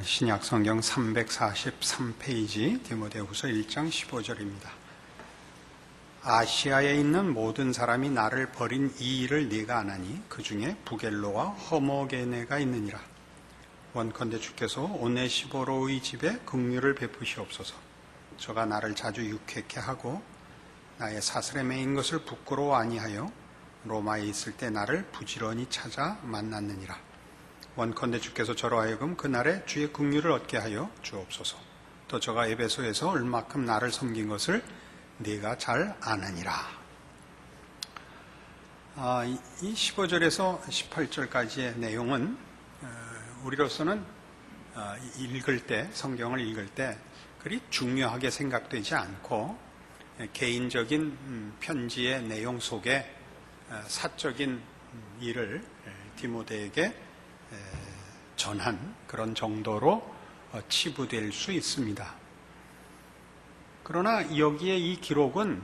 신약 성경 343페이지 디모데후서 1장 15절입니다. 아시아에 있는 모든 사람이 나를 버린 이 일을 네가 아나니 그 중에 부겔로와 허머게네가 있느니라. 원컨대 주께서 오네시보로의 집에 긍휼을 베푸시옵소서. 저가 나를 자주 유쾌케 하고 나의 사슬에 매인 것을 부끄러워 아니하여 로마에 있을 때 나를 부지런히 찾아 만났느니라. 원컨대 주께서 저로 하여금 그날에 주의 긍휼을 얻게 하여 주옵소서. 또 저가 에베소에서 얼마큼 나를 섬긴 것을 네가 잘 아느니라. 이 15절에서 18절까지의 내용은 우리로서는 읽을 때, 성경을 읽을 때 그리 중요하게 생각되지 않고 개인적인 편지의 내용 속에 사적인 일을 디모데에게 전한 그런 정도로 치부될 수 있습니다. 그러나 여기에 이 기록은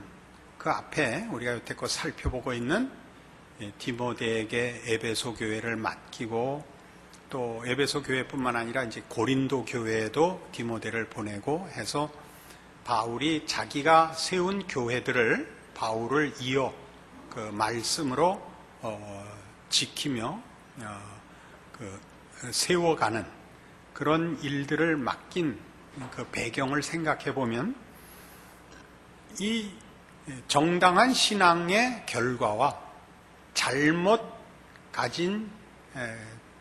그 앞에 우리가 여태껏 살펴보고 있는 디모데에게 에베소 교회를 맡기고 또 에베소 교회뿐만 아니라 이제 고린도 교회에도 디모데를 보내고 해서 바울이 자기가 세운 교회들을 바울을 이어 그 말씀으로 지키며 세워가는 그런 일들을 맡긴 그 배경을 생각해 보면 이 정당한 신앙의 결과와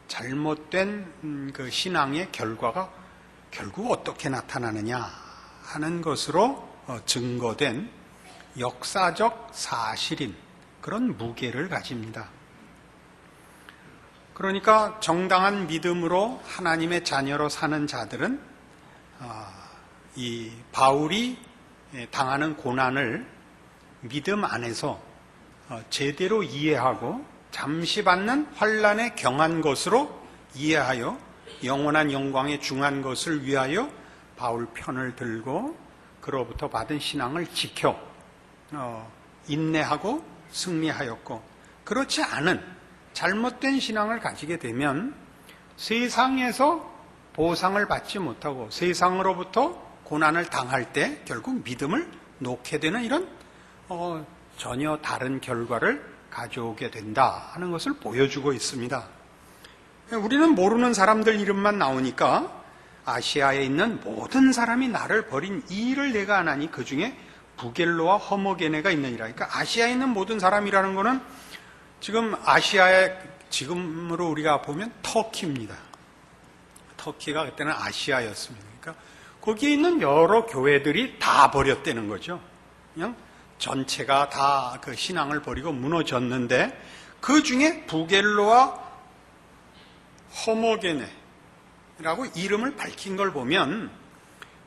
잘못된 그 신앙의 결과가 결국 어떻게 나타나느냐 하는 것으로 증거된 역사적 사실인 그런 무게를 가집니다. 그러니까 정당한 믿음으로 하나님의 자녀로 사는 자들은 이 바울이 당하는 고난을 믿음 안에서 제대로 이해하고 잠시 받는 환난에 경한 것으로 이해하여 영원한 영광에 중한 것을 위하여 바울 편을 들고 그로부터 받은 신앙을 지켜 인내하고 승리하였고, 그렇지 않은 잘못된 신앙을 가지게 되면 세상에서 보상을 받지 못하고 세상으로부터 고난을 당할 때 결국 믿음을 놓게 되는 이런 전혀 다른 결과를 가져오게 된다 하는 것을 보여주고 있습니다. 우리는 모르는 사람들 이름만 나오니까 아시아에 있는 모든 사람이 나를 버린 이 일을 내가 아나니 그 중에 부겔로와 허머게네가 있느니라. 그러니까 아시아에 있는 모든 사람이라는 것은 지금 아시아에 지금으로 우리가 보면 터키입니다. 터키가 그때는 아시아였습니다. 그러니까 거기에 있는 여러 교회들이 다 버렸다는 거죠. 그냥 전체가 다 그 신앙을 버리고 무너졌는데 그 중에 부겔로와 허머게네라고 이름을 밝힌 걸 보면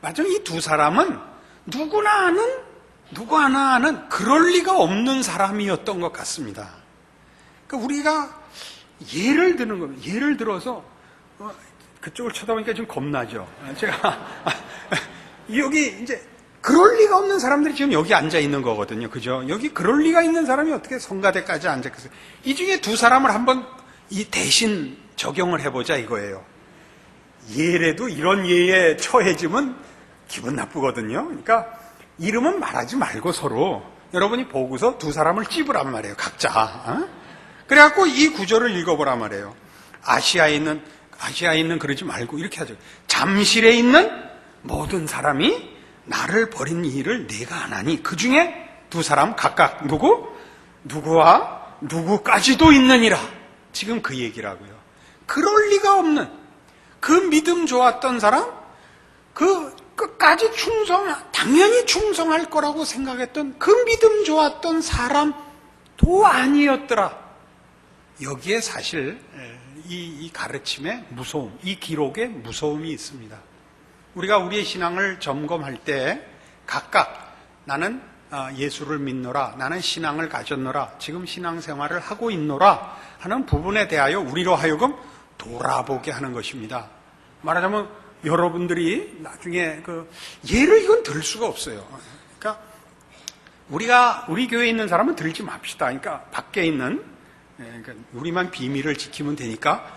맞아, 이 두 사람은 누구 하나 아는 그럴 리가 없는 사람이었던 것 같습니다. 그러니까 우리가 예를 드는 겁니다. 예를 들어서 그쪽을 쳐다보니까 좀 겁나죠. 제가 여기 이제 그럴 리가 없는 사람들이 지금 여기 앉아 있는 거거든요. 그죠? 여기 그럴 리가 있는 사람이 어떻게 성가대까지 앉아 있겠어요? 이 중에 두 사람을 한번 이 대신 적용을 해보자 이거예요. 예래도 이런 예에 처해지면 기분 나쁘거든요. 그러니까 이름은 말하지 말고 서로 여러분이 보고서 두 사람을 찝으란 말이에요. 각자. 그래갖고 이 구절을 읽어보란 말이에요. 아시아에 있는 그러지 말고 이렇게 하죠. 잠실에 있는 모든 사람이 나를 버린 일을 내가 아나니 그 중에 두 사람 각각 누구와 누구까지도 있느니라. 지금 그 얘기라고요. 그럴 리가 없는 그 믿음 좋았던 사람, 그 끝까지 당연히 충성할 거라고 생각했던 그 믿음 좋았던 사람도 아니었더라. 여기에 사실 이 가르침의 무서움, 이 기록의 무서움이 있습니다. 우리가 우리의 신앙을 점검할 때 각각 나는 예수를 믿노라, 나는 신앙을 가졌노라, 지금 신앙생활을 하고 있노라 하는 부분에 대하여 우리로 하여금 돌아보게 하는 것입니다. 말하자면 여러분들이 나중에 예를 이건 들 수가 없어요. 그러니까 우리 교회에 있는 사람은 들지 맙시다. 그러니까 밖에 있는 그러니까 우리만 비밀을 지키면 되니까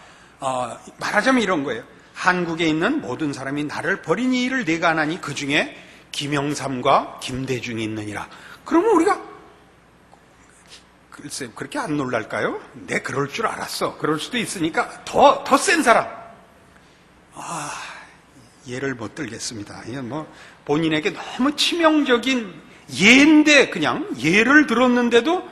말하자면 이런 거예요. 한국에 있는 모든 사람이 나를 버린 이를 내가 아나니 그 중에 김영삼과 김대중이 있느니라. 그러면 우리가 글쎄 그렇게 안 놀랄까요? 내 그럴 줄 알았어. 그럴 수도 있으니까 더 센 사람. 예를 못 들겠습니다. 이건 뭐 본인에게 너무 치명적인 예인데 그냥 예를 들었는데도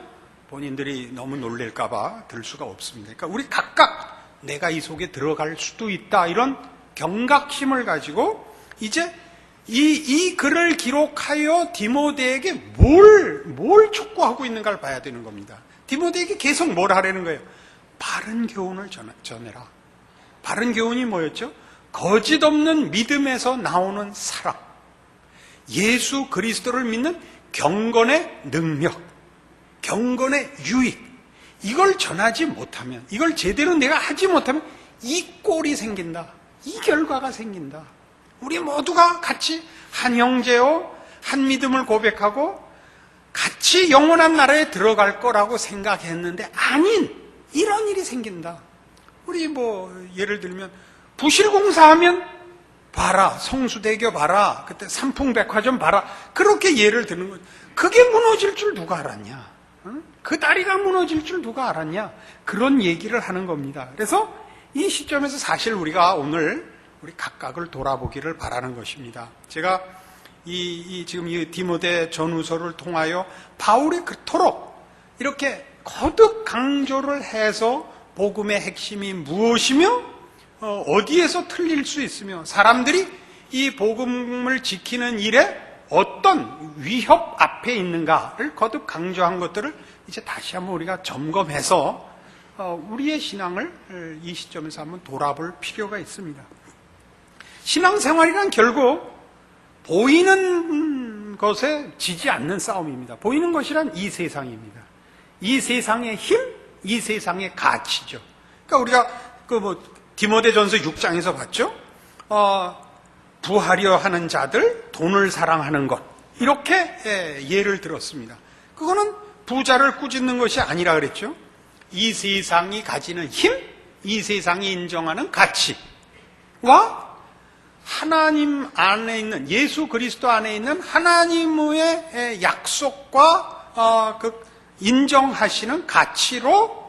본인들이 너무 놀랄까봐 들 수가 없습니다. 그러니까 우리 각각 내가 이 속에 들어갈 수도 있다 이런 경각심을 가지고 이제 이 글을 기록하여 디모데에게 뭘 촉구하고 있는가를 봐야 되는 겁니다. 디모데에게 계속 뭘 하라는 거예요? 바른 교훈을 전해라. 바른 교훈이 뭐였죠? 거짓 없는 믿음에서 나오는 사랑, 예수 그리스도를 믿는 경건의 능력, 경건의 유익, 이걸 전하지 못하면, 이걸 제대로 내가 하지 못하면 이 꼴이 생긴다. 이 결과가 생긴다. 우리 모두가 같이 한 형제요, 한 믿음을 고백하고 같이 영원한 나라에 들어갈 거라고 생각했는데 아닌 이런 일이 생긴다. 우리 예를 들면 부실공사하면 봐라, 성수대교 봐라, 그때 삼풍백화점 봐라, 그렇게 예를 드는 거죠. 그게 무너질 줄 누가 알았냐? 그 다리가 무너질 줄 누가 알았냐? 그런 얘기를 하는 겁니다. 그래서 이 시점에서 사실 우리가 오늘 우리 각각을 돌아보기를 바라는 것입니다. 제가 지금 이 디모데 전후서를 통하여 바울이 그토록 이렇게 거듭 강조를 해서 복음의 핵심이 무엇이며 어디에서 틀릴 수 있으며 사람들이 이 복음을 지키는 일에 어떤 위협 앞에 있는가를 거듭 강조한 것들을 이제 다시 한번 우리가 점검해서 우리의 신앙을 이 시점에서 한번 돌아볼 필요가 있습니다. 신앙생활이란 결국 보이는 것에 지지 않는 싸움입니다. 보이는 것이란 이 세상입니다. 이 세상의 힘, 이 세상의 가치죠. 그러니까 우리가 디모데전서 6장에서 봤죠? 부하려 하는 자들, 돈을 사랑하는 것, 이렇게 예를 들었습니다. 그거는 부자를 꾸짖는 것이 아니라 그랬죠. 이 세상이 가지는 힘, 이 세상이 인정하는 가치와 하나님 안에 있는, 예수 그리스도 안에 있는 하나님의 약속과 인정하시는 가치로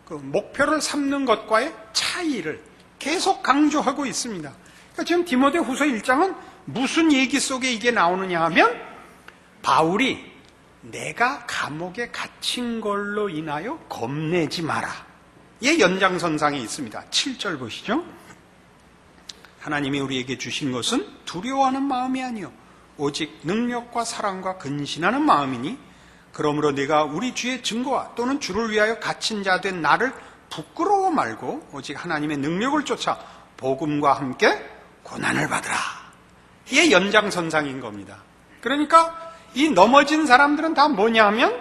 목표를 삼는 것과의 차이를 계속 강조하고 있습니다. 그러니까 지금 디모데 후서 1장은 무슨 얘기 속에 이게 나오느냐 하면 바울이 내가 감옥에 갇힌 걸로 인하여 겁내지 마라. 의 연장선상에 있습니다. 7절 보시죠. 하나님이 우리에게 주신 것은 두려워하는 마음이 아니요 오직 능력과 사랑과 근신하는 마음이니 그러므로 내가 우리 주의 증거와 또는 주를 위하여 갇힌 자 된 나를 부끄러워 말고 오직 하나님의 능력을 쫓아 복음과 함께 고난을 받으라. 이게 연장선상인 겁니다. 그러니까 이 넘어진 사람들은 다 뭐냐 하면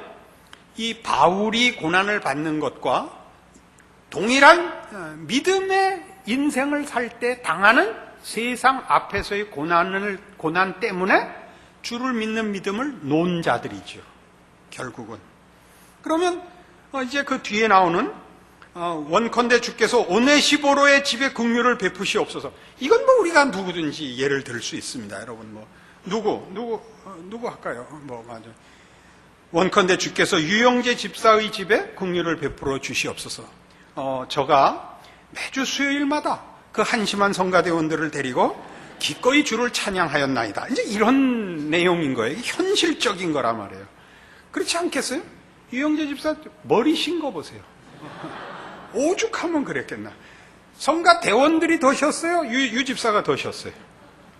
이 바울이 고난을 받는 것과 동일한 믿음의 인생을 살 때 당하는 세상 앞에서의 고난 때문에 주를 믿는 믿음을 놓은 자들이죠. 결국은. 그러면 이제 그 뒤에 나오는 원컨대 주께서 오네시보로의 집에 긍휼을 베푸시옵소서. 이건 우리가 누구든지 예를 들 수 있습니다. 여러분 누구 할까요? 맞아. 원컨대 주께서 유영재 집사의 집에 긍휼을 베풀어 주시옵소서. 저가 매주 수요일마다 그 한심한 성가대원들을 데리고 기꺼이 주를 찬양하였나이다. 이제 이런 내용인 거예요. 현실적인 거란 말이에요. 그렇지 않겠어요? 유영재 집사 머리 신 거 보세요. 오죽하면 그랬겠나. 성가대원들이 더 쉬었어요? 유 집사가 더 쉬었어요?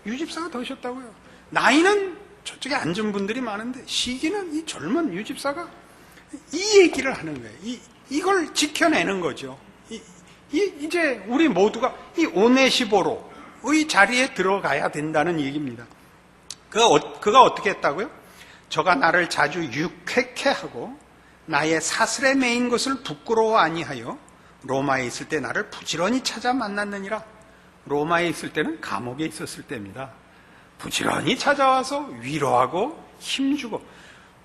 유 집사가 더 쉬었다고요. 나이는 저쪽에 앉은 분들이 많은데 시기는 이 젊은 유 집사가 이 얘기를 하는 거예요. 이걸 지켜내는 거죠. 이제 우리 모두가 이 오네시보로의 자리에 들어가야 된다는 얘기입니다. 그가 어떻게 했다고요? 저가 나를 자주 유쾌케 하고 나의 사슬에 매인 것을 부끄러워 아니하여 로마에 있을 때 나를 부지런히 찾아 만났느니라. 로마에 있을 때는 감옥에 있었을 때입니다. 부지런히 찾아와서 위로하고 힘주고.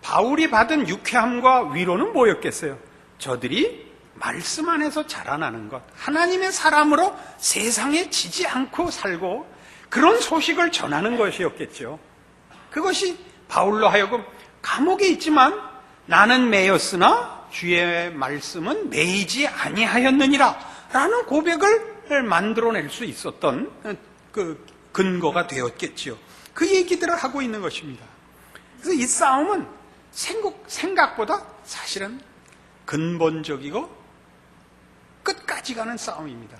바울이 받은 유쾌함과 위로는 뭐였겠어요? 저들이 말씀 안에서 자라나는 것, 하나님의 사람으로 세상에 지지 않고 살고 그런 소식을 전하는 것이었겠죠. 그것이 바울로 하여금 감옥에 있지만 나는 매였으나 주의 말씀은 매이지 아니하였느니라 라는 고백을 만들어낼 수 있었던 그 근거가 되었겠지요. 그 얘기들을 하고 있는 것입니다. 그래서 이 싸움은 생각보다 사실은 근본적이고 끝까지 가는 싸움입니다.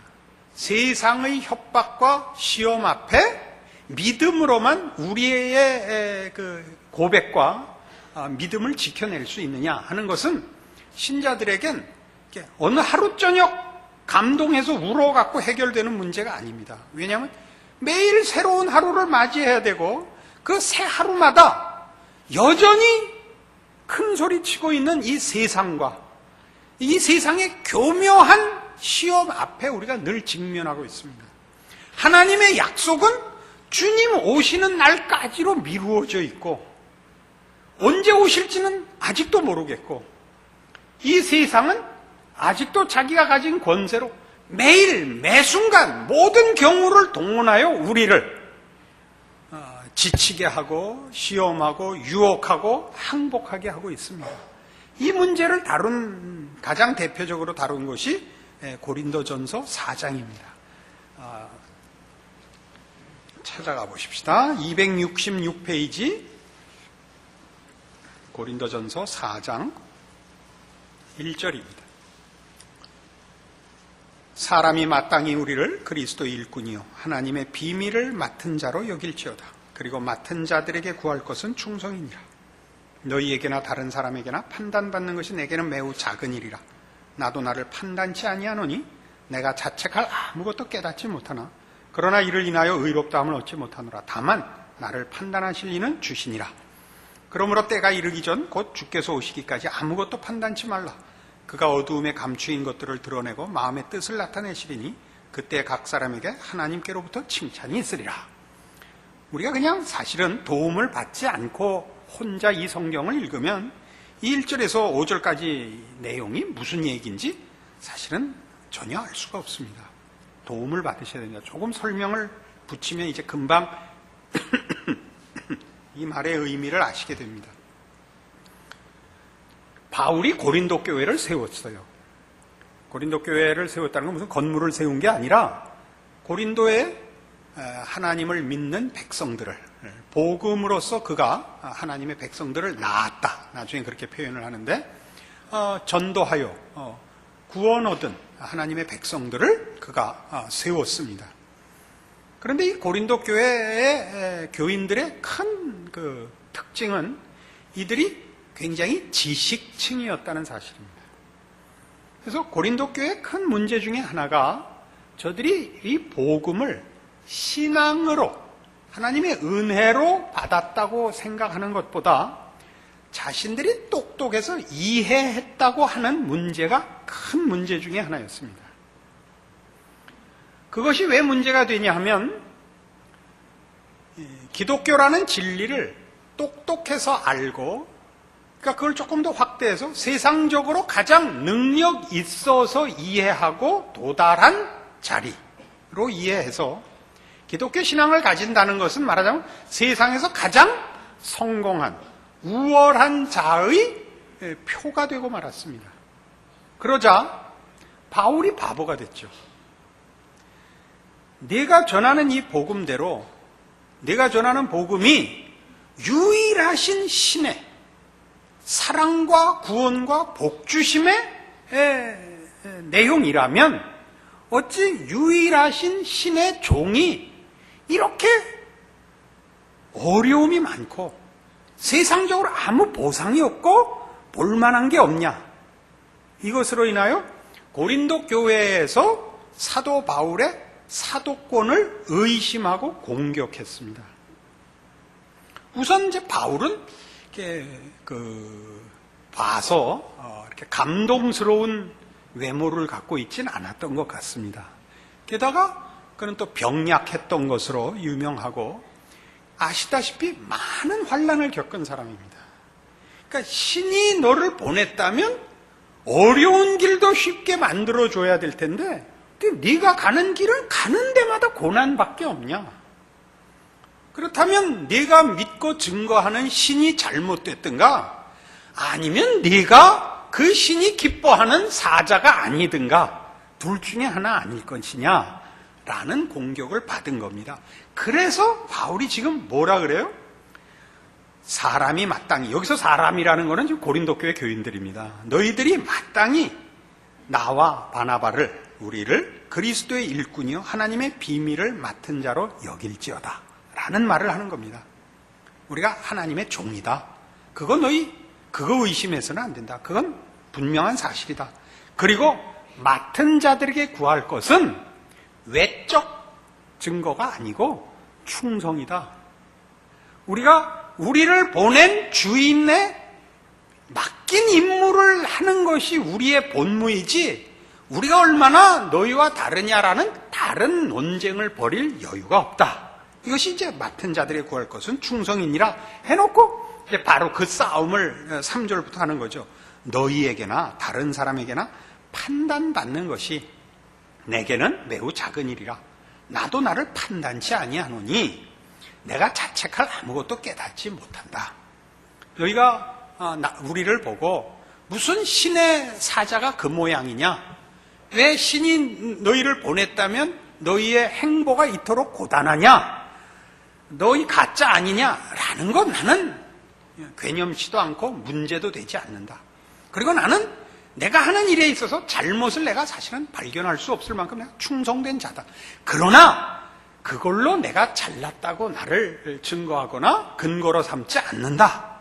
세상의 협박과 시험 앞에 믿음으로만 우리의 그 고백과 믿음을 지켜낼 수 있느냐 하는 것은 신자들에겐 어느 하루 저녁 감동해서 울어갖고 해결되는 문제가 아닙니다. 왜냐하면 매일 새로운 하루를 맞이해야 되고 그 새 하루마다 여전히 큰 소리 치고 있는 이 세상과 이 세상의 교묘한 시험 앞에 우리가 늘 직면하고 있습니다. 하나님의 약속은 주님 오시는 날까지로 미루어져 있고 언제 오실지는 아직도 모르겠고 이 세상은 아직도 자기가 가진 권세로 매일 매순간 모든 경우를 동원하여 우리를 지치게 하고 시험하고 유혹하고 항복하게 하고 있습니다. 이 문제를 가장 대표적으로 다룬 것이 고린도전서 4장입니다. 찾아가 보십시다. 266페이지 고린도전서 4장 1절입니다. 사람이 마땅히 우리를 그리스도의 일꾼이요 하나님의 비밀을 맡은 자로 여길지어다. 그리고 맡은 자들에게 구할 것은 충성이니라. 너희에게나 다른 사람에게나 판단받는 것이 내게는 매우 작은 일이라. 나도 나를 판단치 아니하노니 내가 자책할 아무것도 깨닫지 못하나 그러나 이를 인하여 의롭다함을 얻지 못하노라. 다만 나를 판단하실 이는 주시니라. 그러므로 때가 이르기 전 곧 주께서 오시기까지 아무것도 판단치 말라. 그가 어두움에 감추인 것들을 드러내고 마음의 뜻을 나타내시리니 그때 각 사람에게 하나님께로부터 칭찬이 있으리라. 우리가 그냥 사실은 도움을 받지 않고 혼자 이 성경을 읽으면 이 1절에서 5절까지 내용이 무슨 얘기인지 사실은 전혀 알 수가 없습니다. 도움을 받으셔야 됩니다. 조금 설명을 붙이면 이제 금방 이 말의 의미를 아시게 됩니다. 바울이 고린도 교회를 세웠어요. 고린도 교회를 세웠다는 건 무슨 건물을 세운 게 아니라 고린도에 하나님을 믿는 백성들을 복음으로써 그가 하나님의 백성들을 낳았다. 나중에 그렇게 표현을 하는데 전도하여 구원 얻은 하나님의 백성들을 그가 세웠습니다. 그런데 이 고린도 교회의 교인들의 큰 그 특징은 이들이 굉장히 지식층이었다는 사실입니다. 그래서 고린도 교회의 큰 문제 중에 하나가 저들이 이 복음을 신앙으로 하나님의 은혜로 받았다고 생각하는 것보다 자신들이 똑똑해서 이해했다고 하는 문제가 큰 문제 중에 하나였습니다. 그것이 왜 문제가 되냐 하면 기독교라는 진리를 똑똑해서 알고 그러니까 그걸 조금 더 확대해서 세상적으로 가장 능력 있어서 이해하고 도달한 자리로 이해해서 기독교 신앙을 가진다는 것은 말하자면 세상에서 가장 성공한 우월한 자의 표가 되고 말았습니다. 그러자 바울이 바보가 됐죠. 내가 전하는 이 복음대로 내가 전하는 복음이 유일하신 신의 사랑과 구원과 복주심의 내용이라면 어찌 유일하신 신의 종이 이렇게 어려움이 많고 세상적으로 아무 보상이 없고 볼만한 게 없냐. 이것으로 인하여 고린도 교회에서 사도 바울의 사도권을 의심하고 공격했습니다. 우선 이제 바울은 이렇게 봐서 이렇게 감동스러운 외모를 갖고 있지는 않았던 것 같습니다. 게다가 그는 또 병약했던 것으로 유명하고 아시다시피 많은 환난을 겪은 사람입니다. 그러니까 신이 너를 보냈다면 어려운 길도 쉽게 만들어줘야 될 텐데 네가 가는 길은 가는 데마다 고난밖에 없냐? 그렇다면 네가 믿고 증거하는 신이 잘못됐든가 아니면 네가 그 신이 기뻐하는 사자가 아니든가 둘 중에 하나 아닐 것이냐? 라는 공격을 받은 겁니다. 그래서 바울이 지금 뭐라 그래요? 사람이 마땅히, 여기서 사람이라는 것은 지금 고린도 교회 교인들입니다. 너희들이 마땅히 나와 바나바를, 우리를 그리스도의 일꾼이요 하나님의 비밀을 맡은 자로 여길지어다 라는 말을 하는 겁니다. 우리가 하나님의 종이다. 그거 의심해서는 안 된다. 그건 분명한 사실이다. 그리고 맡은 자들에게 구할 것은 외적 증거가 아니고 충성이다. 우리를 보낸 주인의 맡긴 임무를 하는 것이 우리의 본무이지 우리가 얼마나 너희와 다르냐라는 다른 논쟁을 벌일 여유가 없다. 이것이 이제 맡은 자들에게 구할 것은 충성이니라 해놓고 이제 바로 그 싸움을 3절부터 하는 거죠. 너희에게나 다른 사람에게나 판단받는 것이 내게는 매우 작은 일이라. 나도 나를 판단치 아니하노니 내가 자책할 아무것도 깨닫지 못한다. 너희가 우리를 보고 무슨 신의 사자가 그 모양이냐? 왜 신이 너희를 보냈다면 너희의 행보가 이토록 고단하냐? 너희 가짜 아니냐? 라는 건 나는 괴념치도 않고 문제도 되지 않는다. 그리고 나는 내가 하는 일에 있어서 잘못을 내가 사실은 발견할 수 없을 만큼 내가 충성된 자다. 그러나 그걸로 내가 잘났다고 나를 증거하거나 근거로 삼지 않는다.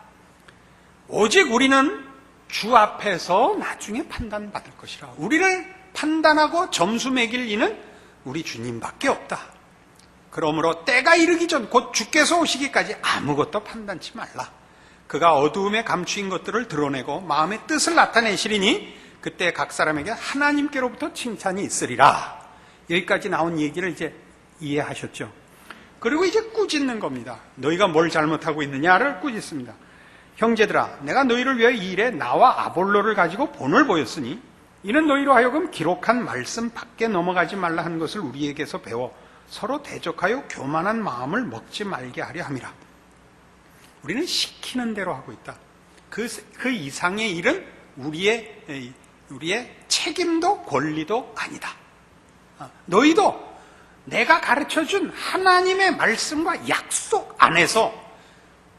오직 우리는 주 앞에서 나중에 판단받을 것이라. 우리를 판단하고 점수 매길 이는 우리 주님밖에 없다. 그러므로 때가 이르기 전 곧 주께서 오시기까지 아무것도 판단치 말라. 그가 어두움에 감추인 것들을 드러내고 마음의 뜻을 나타내시리니 그때 각 사람에게 하나님께로부터 칭찬이 있으리라. 여기까지 나온 얘기를 이제 이해하셨죠? 그리고 이제 꾸짖는 겁니다. 너희가 뭘 잘못하고 있느냐를 꾸짖습니다. 형제들아, 내가 너희를 위하여 이 일에 나와 아볼로를 가지고 본을 보였으니 이는 너희로 하여금 기록한 말씀 밖에 넘어가지 말라 한 것을 우리에게서 배워 서로 대적하여 교만한 마음을 먹지 말게 하려 함이라. 우리는 시키는 대로 하고 있다. 그 이상의 일은 우리의 책임도 권리도 아니다. 너희도 내가 가르쳐준 하나님의 말씀과 약속 안에서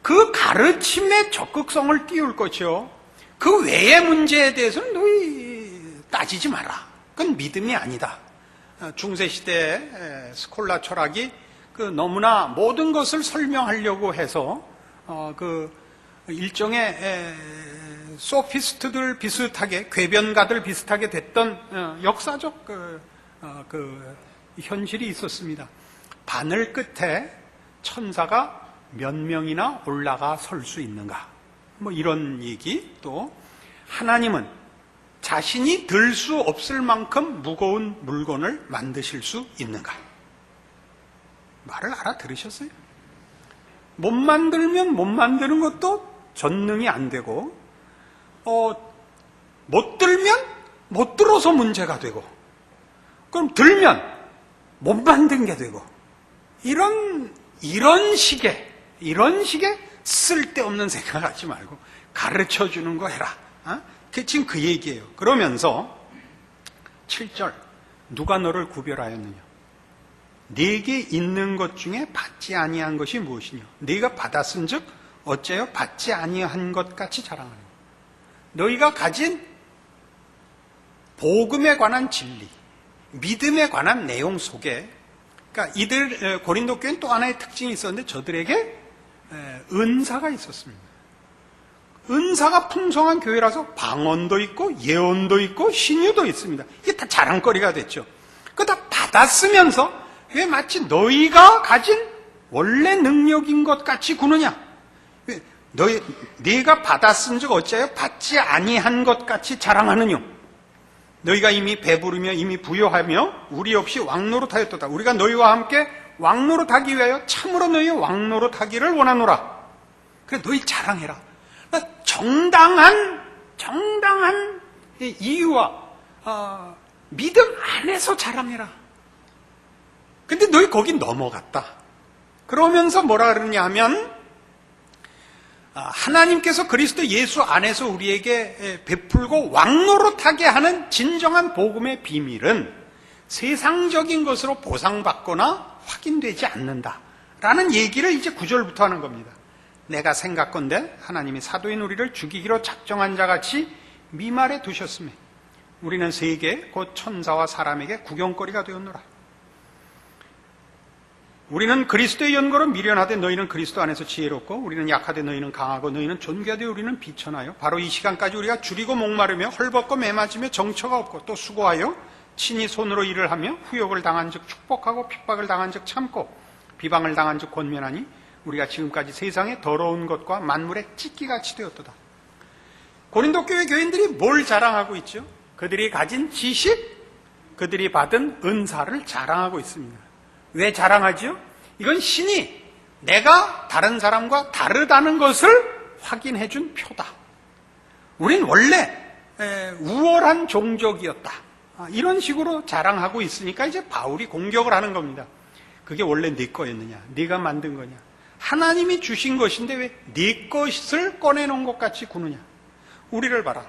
그 가르침의 적극성을 띄울 것이요. 그 외의 문제에 대해서는 너희 따지지 마라. 그건 믿음이 아니다. 중세시대의 스콜라 철학이 너무나 모든 것을 설명하려고 해서 일종의 소피스트들 비슷하게, 궤변가들 비슷하게 됐던 역사적 현실이 있었습니다. 바늘 끝에 천사가 몇 명이나 올라가 설 수 있는가? 이런 얘기. 또 하나님은 자신이 들 수 없을 만큼 무거운 물건을 만드실 수 있는가? 말을 알아들으셨어요? 못 만들면 못 만드는 것도 전능이 안 되고, 못 들면 못 들어서 문제가 되고, 그럼 들면 못 만든 게 되고, 이런 식의 쓸데없는 생각하지 말고 가르쳐 주는 거 해라. 지금 그 얘기예요. 그러면서 7절, 누가 너를 구별하였느냐? 네게 있는 것 중에 받지 아니한 것이 무엇이냐? 네가 받았은즉 어째요 받지 아니한 것 같이 자랑하느냐? 너희가 가진 복음에 관한 진리, 믿음에 관한 내용 속에, 그러니까 고린도 교회는 또 하나의 특징이 있었는데 저들에게 은사가 있었습니다. 은사가 풍성한 교회라서 방언도 있고 예언도 있고 신유도 있습니다. 이게 다 자랑거리가 됐죠. 그거 다 받았으면서 왜 마치 너희가 가진 원래 능력인 것 같이 구느냐? 네가 받았은즉 어찌하여 받지 아니한 것 같이 자랑하느냐? 너희가 이미 배부르며 이미 부요하며 우리 없이 왕노릇하였도다. 우리가 너희와 함께 왕노릇하기 위하여 참으로 너희의 왕노릇하기를 원하노라. 그래 너희 자랑해라. 정당한 이유와 믿음 안에서 자랑해라. 근데 너희 거기 넘어갔다. 그러면서 뭐라 그러냐 하면 하나님께서 그리스도 예수 안에서 우리에게 베풀고 왕노릇하게 하는 진정한 복음의 비밀은 세상적인 것으로 보상받거나 확인되지 않는다라는 얘기를 이제 9절부터 하는 겁니다. 내가 생각건대 하나님이 사도인 우리를 죽이기로 작정한 자같이 미말에 두셨으며 우리는 세계 곧 천사와 사람에게 구경거리가 되었노라. 우리는 그리스도의 연고로 미련하되 너희는 그리스도 안에서 지혜롭고 우리는 약하되 너희는 강하고 너희는 존귀하되 우리는 비천하여 바로 이 시간까지 우리가 줄이고 목마르며 헐벗고 매맞으며 정처가 없고 또 수고하여 친히 손으로 일을 하며 후욕을 당한 즉 축복하고 핍박을 당한 즉 참고 비방을 당한 즉 권면하니 우리가 지금까지 세상에 더러운 것과 만물의 찢기같이 되었도다. 고린도 교회 교인들이 뭘 자랑하고 있죠? 그들이 가진 지식, 그들이 받은 은사를 자랑하고 있습니다. 왜 자랑하죠? 이건 신이 내가 다른 사람과 다르다는 것을 확인해 준 표다. 우린 원래 우월한 종족이었다. 이런 식으로 자랑하고 있으니까 이제 바울이 공격을 하는 겁니다. 그게 원래 네 거였느냐? 네가 만든 거냐? 하나님이 주신 것인데 왜 네 것을 꺼내놓은 것 같이 구느냐? 우리를 봐라.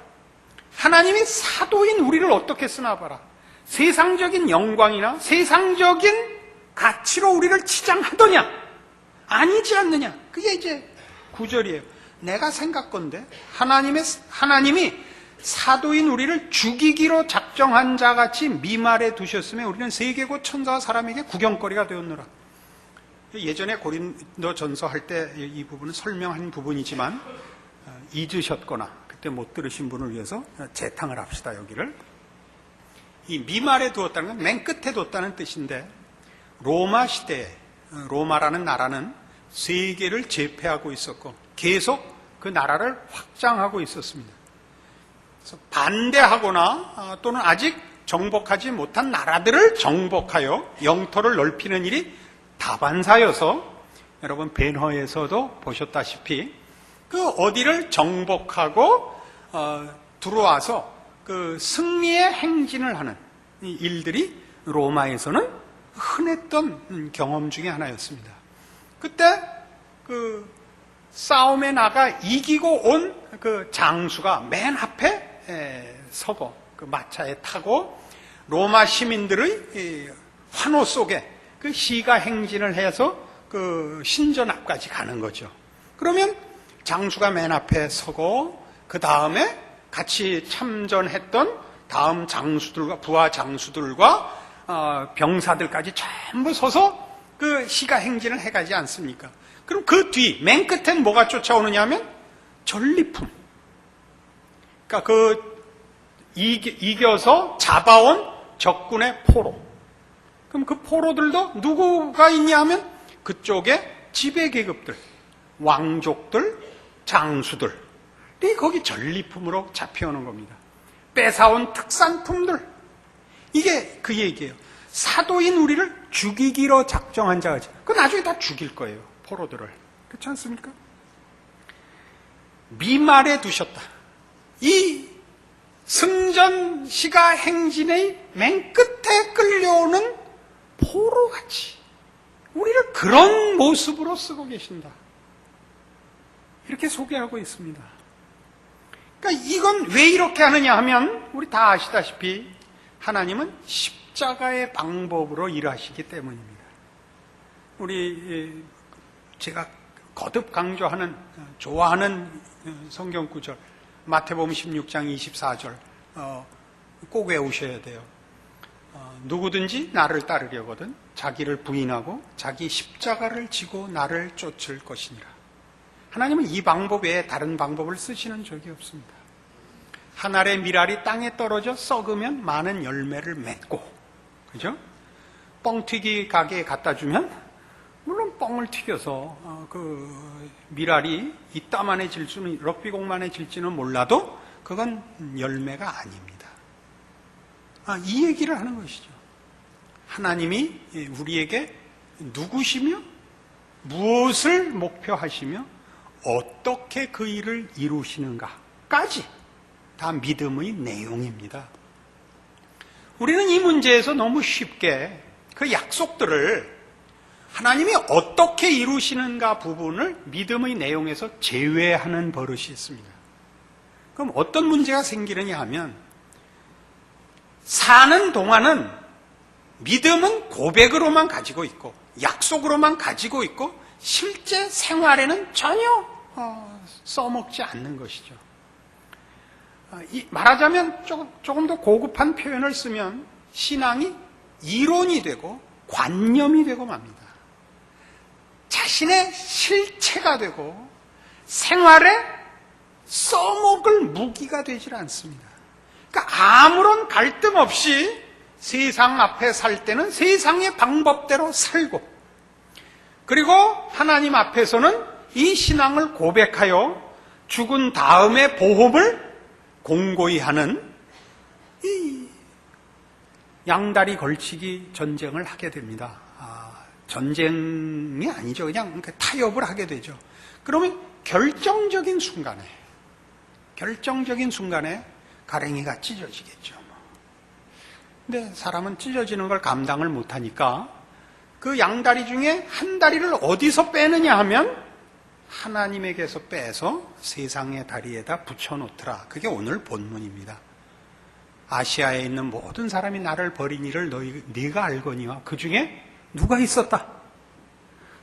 하나님이 사도인 우리를 어떻게 쓰나 봐라. 세상적인 영광이나 세상적인 가치로 우리를 치장하더냐? 아니지 않느냐? 그게 이제 9절이에요. 내가 생각건대 하나님이 사도인 우리를 죽이기로 작정한 자같이 미말에 두셨으며 우리는 세계 곧 천사와 사람에게 구경거리가 되었노라. 예전에 고린도 전서 할 때 이 부분은 설명한 부분이지만 잊으셨거나 그때 못 들으신 분을 위해서 재탕을 합시다. 여기를 이 미말에 두었다는 건 맨 끝에 뒀다는 뜻인데 로마 시대에 로마라는 나라는 세계를 제패하고 있었고 계속 그 나라를 확장하고 있었습니다. 그래서 반대하거나 또는 아직 정복하지 못한 나라들을 정복하여 영토를 넓히는 일이 다반사여서 여러분 벤허에서도 보셨다시피 그 어디를 정복하고 들어와서 그 승리의 행진을 하는 이 일들이 로마에서는 흔했던 경험 중에 하나였습니다. 그때 그 싸움에 나가 이기고 온 그 장수가 맨 앞에 서고 그 마차에 타고 로마 시민들의 환호 속에 그 시가 행진을 해서 그 신전 앞까지 가는 거죠. 그러면 장수가 맨 앞에 서고 그 다음에 같이 참전했던 다음 장수들과 부하 장수들과 병사들까지 전부 서서 그 시가 행진을 해가지 않습니까? 그럼 그 뒤 맨 끝엔 뭐가 쫓아오느냐 하면 전리품. 그러니까 그 이겨서 잡아온 적군의 포로. 그럼 그 포로들도 누구가 있냐 하면 그쪽에 지배계급들, 왕족들, 장수들이 거기 전리품으로 잡혀오는 겁니다. 뺏어온 특산품들. 이게 그 얘기예요. 사도인 우리를 죽이기로 작정한 자가 그 나중에 다 죽일 거예요. 포로들을. 그렇지 않습니까? 미말에 두셨다. 이 승전 시가 행진의 맨 끝에 끌려오는 포로같이 우리를 그런 모습으로 쓰고 계신다. 이렇게 소개하고 있습니다. 그러니까 이건 왜 이렇게 하느냐 하면 우리 다 아시다시피 하나님은 십자가의 방법으로 일하시기 때문입니다. 우리 제가 거듭 강조하는 좋아하는 성경 구절 마태복음 16장 24절 꼭 외우셔야 돼요. 누구든지 나를 따르려거든 자기를 부인하고 자기 십자가를 지고 나를 쫓을 것이니라. 하나님은 이 방법 외에 다른 방법을 쓰시는 적이 없습니다. 한 알의 밀알이 땅에 떨어져 썩으면 많은 열매를 맺고, 그죠? 뻥튀기 가게에 갖다 주면 물론 뻥을 튀겨서 그 밀알이 이따만해질 수는 럭비공만해질지는 몰라도 그건 열매가 아닙니다. 이 얘기를 하는 것이죠. 하나님이 우리에게 누구시며 무엇을 목표하시며 어떻게 그 일을 이루시는가까지 다 믿음의 내용입니다. 우리는 이 문제에서 너무 쉽게 그 약속들을 하나님이 어떻게 이루시는가 부분을 믿음의 내용에서 제외하는 버릇이 있습니다. 그럼 어떤 문제가 생기느냐 하면, 사는 동안은 믿음은 고백으로만 가지고 있고 약속으로만 가지고 있고 실제 생활에는 전혀 써먹지 않는 것이죠. 말하자면 조금 더 고급한 표현을 쓰면 신앙이 이론이 되고 관념이 되고 맙니다. 자신의 실체가 되고 생활에 써먹을 무기가 되질 않습니다. 그러니까 아무런 갈등 없이 세상 앞에 살 때는 세상의 방법대로 살고, 그리고 하나님 앞에서는 이 신앙을 고백하여 죽은 다음에 보험을 공고히 하는 이 양다리 걸치기 전쟁을 하게 됩니다. 전쟁이 아니죠. 그냥 타협을 하게 되죠. 그러면 결정적인 순간에 가랭이가 찢어지겠죠. 근데 사람은 찢어지는 걸 감당을 못하니까 그 양다리 중에 한 다리를 어디서 빼느냐 하면 하나님에게서 빼서 세상의 다리에다 붙여놓더라. 그게 오늘 본문입니다. 아시아에 있는 모든 사람이 나를 버리니를 네가 알거니와 그 중에 누가 있었다.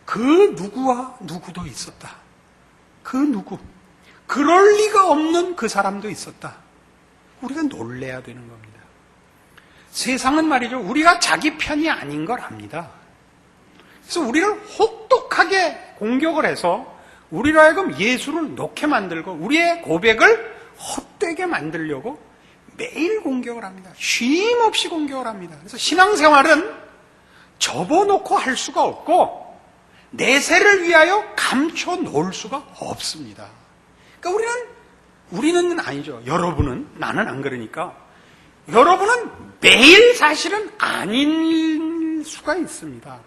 그 누구와 누구도 있었다. 그 누구, 그럴 리가 없는 그 사람도 있었다. 우리가 놀래야 되는 겁니다. 세상은 말이죠, 우리가 자기 편이 아닌 걸 압니다. 그래서 우리를 혹독하게 공격을 해서 우리로 하여금 예수를 놓게 만들고 우리의 고백을 헛되게 만들려고 매일 공격을 합니다. 쉼 없이 공격을 합니다. 그래서 신앙생활은 접어놓고 할 수가 없고 내세를 위하여 감춰 놓을 수가 없습니다. 그러니까 우리는 아니죠. 여러분은, 나는 안 그러니까 여러분은 매일 사실은 아닐 수가 있습니다.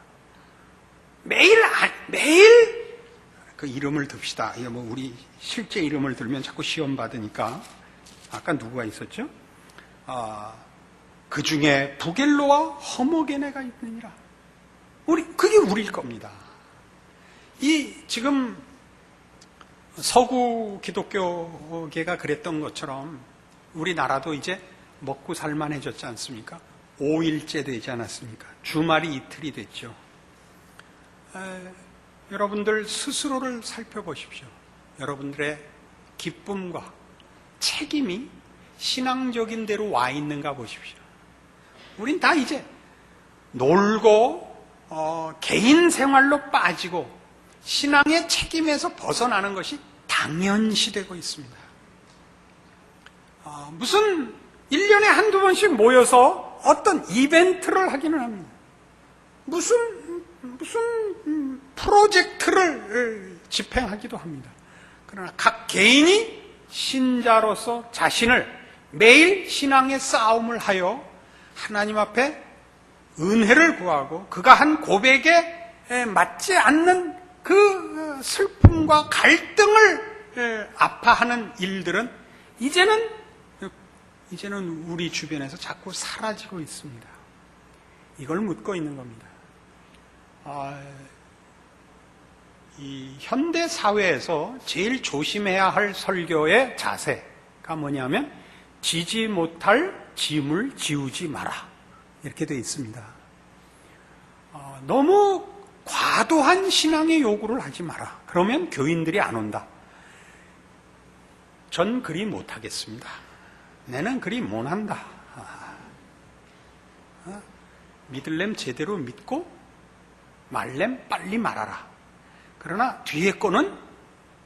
매일 그 이름을 듭시다. 우리 실제 이름을 들면 자꾸 시험 받으니까. 아까 누구가 있었죠? 그 중에 부겔로와 허모게네가 있느니라. 그게 우리일 겁니다. 지금 서구 기독교계가 그랬던 것처럼 우리나라도 이제 먹고 살만해졌지 않습니까? 5일째 되지 않았습니까? 주말이 이틀이 됐죠. 여러분들 스스로를 살펴보십시오. 여러분들의 기쁨과 책임이 신앙적인 대로 와 있는가 보십시오. 우린 다 이제 놀고 개인 생활로 빠지고 신앙의 책임에서 벗어나는 것이 당연시되고 있습니다. 무슨 1년에 한두 번씩 모여서 어떤 이벤트를 하기는 합니다. 무슨 프로젝트를 집행하기도 합니다. 그러나 각 개인이 신자로서 자신을 매일 신앙의 싸움을 하여 하나님 앞에 은혜를 구하고 그가 한 고백에 맞지 않는 그 슬픔과 갈등을 아파하는 일들은 이제는 우리 주변에서 자꾸 사라지고 있습니다. 이걸 묻고 있는 겁니다. 이 현대 사회에서 제일 조심해야 할 설교의 자세가 뭐냐면 지지 못할 짐을 지우지 마라, 이렇게 되어 있습니다. 너무 과도한 신앙의 요구를 하지 마라. 그러면 교인들이 안 온다. 전 그리 못하겠습니다. 내는 그리 못한다. 믿을렘 제대로 믿고 말렘 빨리 말하라. 그러나 뒤에 거는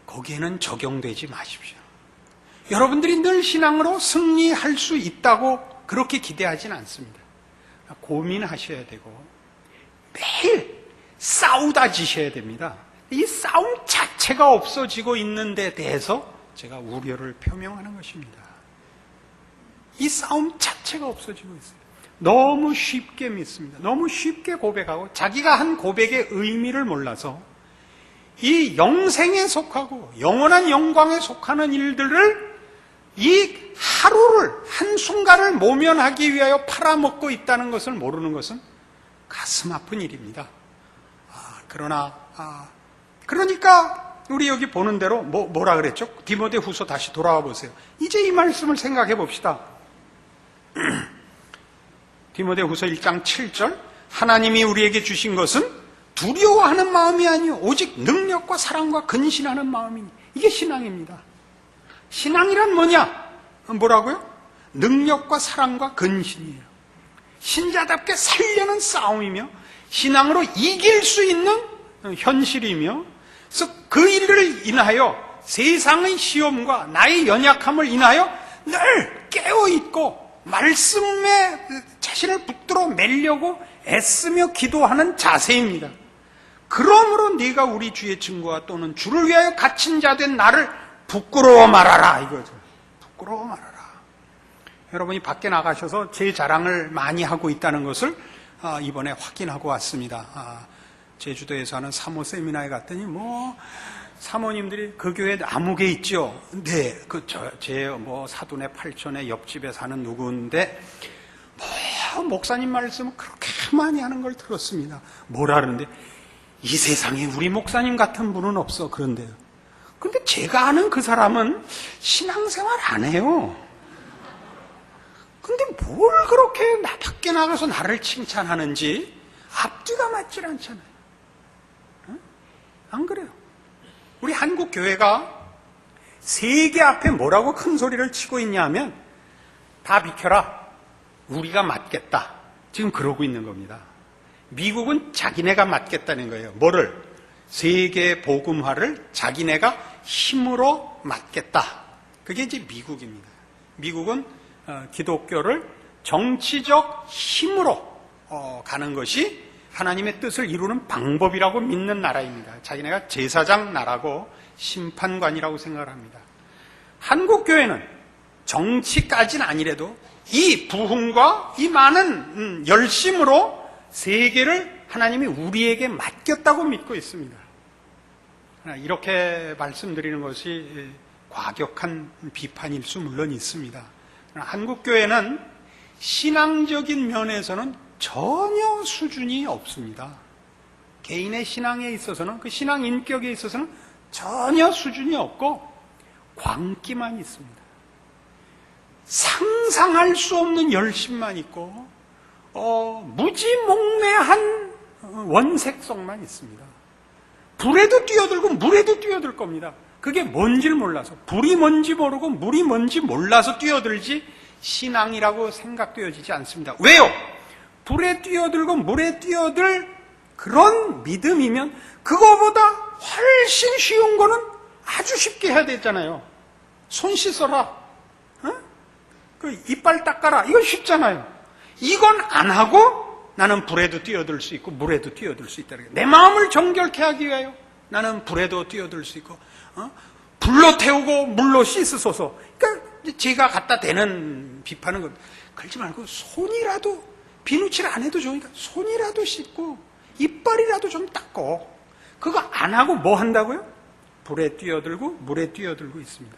거기에는 적용되지 마십시오. 여러분들이 늘 신앙으로 승리할 수 있다고 그렇게 기대하지는 않습니다. 고민하셔야 되고 매일 싸우다 지셔야 됩니다. 이 싸움 자체가 없어지고 있는 데 대해서 제가 우려를 표명하는 것입니다. 이 싸움 자체가 없어지고 있어요. 너무 쉽게 믿습니다. 너무 쉽게 고백하고 자기가 한 고백의 의미를 몰라서 이 영생에 속하고 영원한 영광에 속하는 일들을 이 하루를, 한순간을 모면하기 위하여 팔아먹고 있다는 것을 모르는 것은 가슴 아픈 일입니다. 그러니까 우리 여기 보는 대로 뭐라 그랬죠? 디모데후서 다시 돌아와 보세요. 이제 이 말씀을 생각해 봅시다. 디모데후서 1장 7절, 하나님이 우리에게 주신 것은 두려워하는 마음이 아니요 오직 능력과 사랑과 근신하는 마음이니. 이게 신앙입니다. 신앙이란 뭐냐? 뭐라고요? 능력과 사랑과 근신이에요. 신자답게 살려는 싸움이며 신앙으로 이길 수 있는 현실이며, 그래서 그 일을 인하여 세상의 시험과 나의 연약함을 인하여 늘 깨어있고 말씀에 자신을 붙들어 매려고 애쓰며 기도하는 자세입니다. 그러므로 네가 우리 주의 증거와 또는 주를 위하여 갇힌 자 된 나를 부끄러워 말아라, 이거죠. 부끄러워 말아라. 여러분이 밖에 나가셔서 제 자랑을 많이 하고 있다는 것을 이번에 확인하고 왔습니다. 제주도에서 하는 사모 세미나에 갔더니 사모님들이 그 교회 아무개 있죠. 네, 제 사돈의 팔촌의 옆집에 사는 누구인데 목사님 말씀을 그렇게 많이 하는 걸 들었습니다. 뭐라 그러는데 이 세상에 우리 목사님 같은 분은 없어. 그런데요. 근데 제가 아는 그 사람은 신앙생활 안 해요. 근데 뭘 그렇게 밖에 나가서 나를 칭찬하는지 앞뒤가 맞질 않잖아요. 안 그래요? 우리 한국 교회가 세계 앞에 뭐라고 큰 소리를 치고 있냐 하면 다 비켜라. 우리가 맡겠다. 지금 그러고 있는 겁니다. 미국은 자기네가 맡겠다는 거예요. 뭐를? 세계 복음화를 자기네가 힘으로 맡겠다. 그게 이제 미국입니다. 미국은 기독교를 정치적 힘으로 가는 것이 하나님의 뜻을 이루는 방법이라고 믿는 나라입니다. 자기네가 제사장 나라고 심판관이라고 생각을 합니다. 한국교회는 정치까지는 아니래도 이 부흥과 이 많은 열심으로 세계를 하나님이 우리에게 맡겼다고 믿고 있습니다. 이렇게 말씀드리는 것이 과격한 비판일 수 물론 있습니다. 한국교회는 신앙적인 면에서는 전혀 수준이 없습니다. 개인의 신앙에 있어서는, 그 신앙 인격에 있어서는 전혀 수준이 없고 광기만 있습니다. 상상할 수 없는 열심만 있고 무지몽매한 원색성만 있습니다. 불에도 뛰어들고 물에도 뛰어들 겁니다. 그게 뭔지를 몰라서, 불이 뭔지 모르고 물이 뭔지 몰라서 뛰어들지 신앙이라고 생각되어지지 않습니다. 왜요? 불에 뛰어들고 물에 뛰어들 그런 믿음이면 그거보다 훨씬 쉬운 거는 아주 쉽게 해야 되잖아요. 손 씻어라, 그 이빨 닦아라, 이건 쉽잖아요. 이건 안 하고 나는 불에도 뛰어들 수 있고 물에도 뛰어들 수 있다. 내 마음을 정결케 하기 위하여 나는 불에도 뛰어들 수 있고, 불로 태우고 물로 씻으소서. 그러니까 제가 갖다 대는 비판은 겁니다. 그러지 말고 손이라도, 비누칠 안 해도 좋으니까 손이라도 씻고 이빨이라도 좀 닦고. 그거 안 하고 뭐 한다고요? 불에 뛰어들고 물에 뛰어들고 있습니다.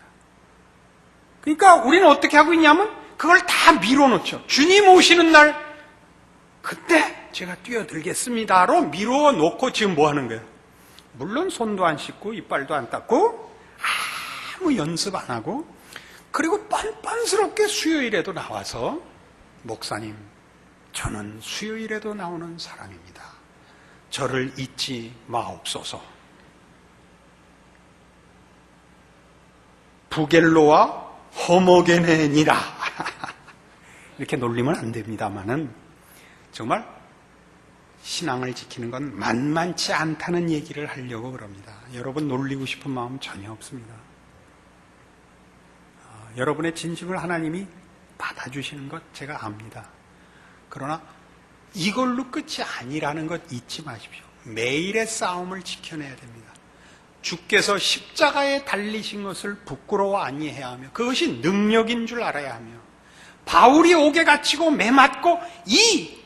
그러니까 우리는 어떻게 하고 있냐면 그걸 다 밀어놓죠. 주님 오시는 날 그때 제가 뛰어들겠습니다로 밀어놓고 지금 뭐 하는 거예요? 물론 손도 안 씻고 이빨도 안 닦고 아무 연습 안 하고, 그리고 뻔뻔스럽게 수요일에도 나와서 목사님, 저는 수요일에도 나오는 사람입니다. 저를 잊지 마옵소서. 부겔로와 허모게네니라. 이렇게 놀리면 안 됩니다만은 정말 신앙을 지키는 건 만만치 않다는 얘기를 하려고 그럽니다. 여러분 놀리고 싶은 마음 전혀 없습니다. 여러분의 진심을 하나님이 받아주시는 것 제가 압니다. 그러나 이걸로 끝이 아니라는 것 잊지 마십시오. 매일의 싸움을 지켜내야 됩니다. 주께서 십자가에 달리신 것을 부끄러워 아니해야 하며 그것이 능력인 줄 알아야 하며, 바울이 옥에 갇히고 매맞고 이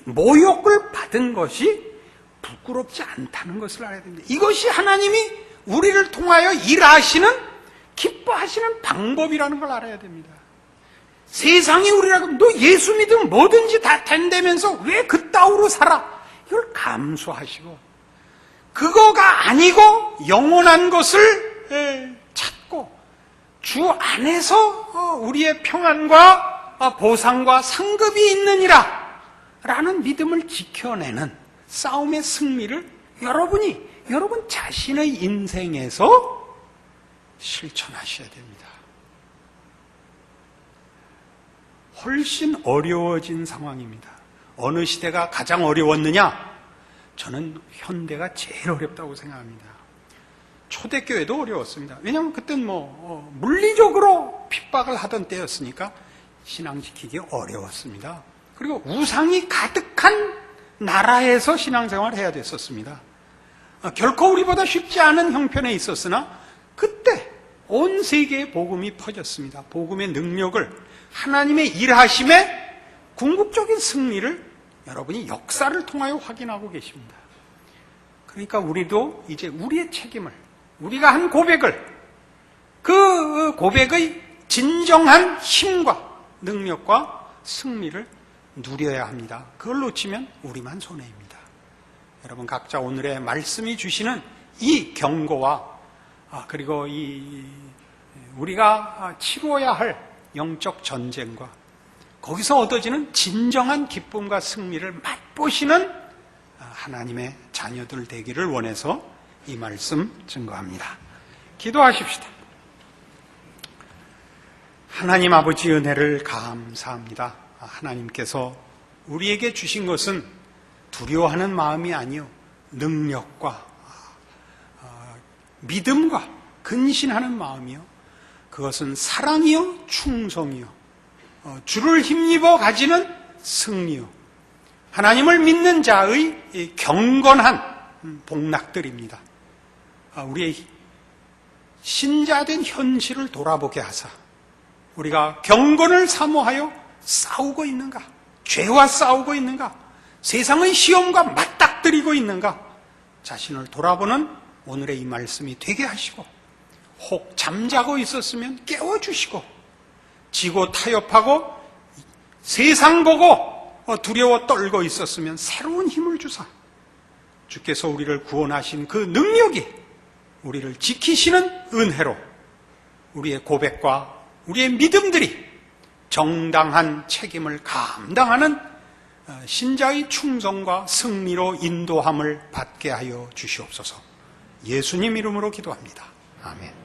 모욕을 받은 것이 부끄럽지 않다는 것을 알아야 됩니다. 이것이 하나님이 우리를 통하여 일하시는 기뻐하시는 방법이라는 걸 알아야 됩니다. 세상이 우리라고 너 예수 믿으면 뭐든지 다 된다면서 왜 그따위로 살아? 이걸 감수하시고 그거가 아니고 영원한 것을 찾고 주 안에서 우리의 평안과 보상과 상급이 있느니라 라는 믿음을 지켜내는 싸움의 승리를 여러분 자신의 인생에서 실천하셔야 됩니다. 훨씬 어려워진 상황입니다. 어느 시대가 가장 어려웠느냐? 저는 현대가 제일 어렵다고 생각합니다. 초대교회도 어려웠습니다. 왜냐하면 그때는 물리적으로 핍박을 하던 때였으니까 신앙 지키기 어려웠습니다. 그리고 우상이 가득한 나라에서 신앙생활을 해야 됐었습니다. 결코 우리보다 쉽지 않은 형편에 있었으나 그때 온 세계에 복음이 퍼졌습니다. 복음의 능력을 하나님의 일하심에 궁극적인 승리를 여러분이 역사를 통하여 확인하고 계십니다. 그러니까 우리도 이제 우리의 책임을, 우리가 한 고백을, 그 고백의 진정한 힘과 능력과 승리를 누려야 합니다. 그걸 놓치면 우리만 손해입니다. 여러분 각자 오늘의 말씀이 주시는 이 경고와 그리고 우리가 치러야 할 영적 전쟁과 거기서 얻어지는 진정한 기쁨과 승리를 맛보시는 하나님의 자녀들 되기를 원해서 이 말씀 증거합니다. 기도하십시다. 하나님 아버지 은혜를 감사합니다. 하나님께서 우리에게 주신 것은 두려워하는 마음이 아니요 능력과 믿음과 근신하는 마음이요 그것은 사랑이요 충성이요 주를 힘입어 가지는 승리요 하나님을 믿는 자의 경건한 복락들입니다. 우리의 신자된 현실을 돌아보게 하사 우리가 경건을 사모하여 싸우고 있는가? 죄와 싸우고 있는가? 세상의 시험과 맞닥뜨리고 있는가? 자신을 돌아보는 오늘의 이 말씀이 되게 하시고 혹 잠자고 있었으면 깨워주시고 지고 타협하고 세상 보고 두려워 떨고 있었으면 새로운 힘을 주사 주께서 우리를 구원하신 그 능력이 우리를 지키시는 은혜로 우리의 고백과 우리의 믿음들이 정당한 책임을 감당하는 신자의 충성과 승리로 인도함을 받게 하여 주시옵소서. 예수님 이름으로 기도합니다. 아멘.